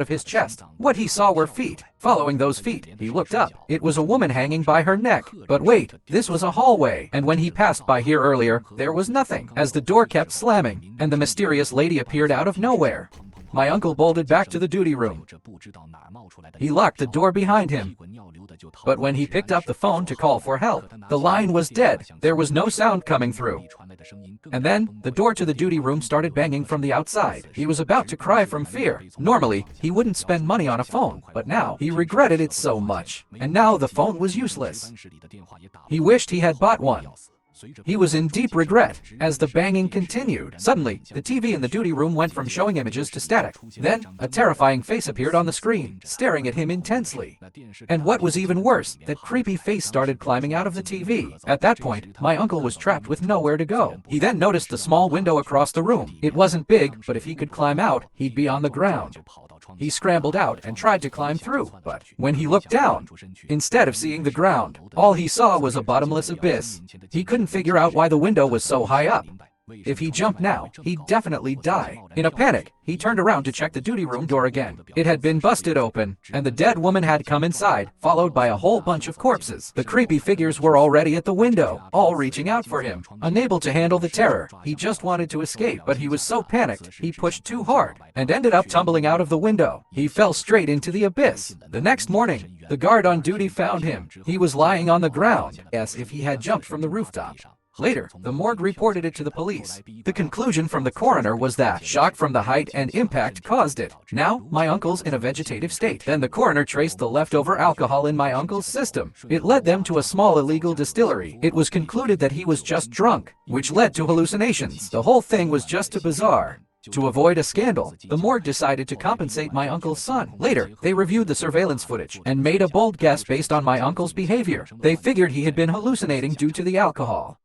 of his chest. What he saw were feet. Following those feet, he looked up. It was a woman hanging by her neck. But wait, this was a hallway, and when he passed by here earlier, there was nothing, as the door kept slamming, and the mysterious lady appeared out of nowhere. My uncle bolted back to the duty room. He locked the door behind him. But when he picked up the phone to call for help, the line was dead. There was no sound coming through. And then, the door to the duty room started banging from the outside. He was about to cry from fear. Normally, he wouldn't spend money on a phone, but now, he regretted it so much. And now the phone was useless. He wished he had bought one. He was in deep regret, as the banging continued. Suddenly, the TV in the duty room went from showing images to static. Then, a terrifying face appeared on the screen, staring at him intensely. And what was even worse, that creepy face started climbing out of the TV. At that point, my uncle was trapped with nowhere to go. He then noticed the small window across the room. It wasn't big, but if he could climb out, he'd be on the ground. He scrambled out and tried to climb through, but when he looked down, instead of seeing the ground, all he saw was a bottomless abyss. He couldn't figure out why the window was so high up. If he jumped now, he'd definitely die. In a panic, he turned around to check the duty room door again. It had been busted open, and the dead woman had come inside, followed by a whole bunch of corpses. The creepy figures were already at the window, all reaching out for him. Unable to handle the terror, he just wanted to escape, but he was so panicked, he pushed too hard, and ended up tumbling out of the window. He fell straight into the abyss. The next morning, the guard on duty found him. He was lying on the ground, as if he had jumped from the rooftop. Later, the morgue reported it to the police. The conclusion from the coroner was that shock from the height and impact caused it. Now, my uncle's in a vegetative state. Then the coroner traced the leftover alcohol in my uncle's system. It led them to a small illegal distillery. It was concluded that he was just drunk, which led to hallucinations. The whole thing was just too bizarre. To avoid a scandal, the morgue decided to compensate my uncle's son. Later, they reviewed the surveillance footage and made a bold guess based on my uncle's behavior. They figured he had been hallucinating due to the alcohol.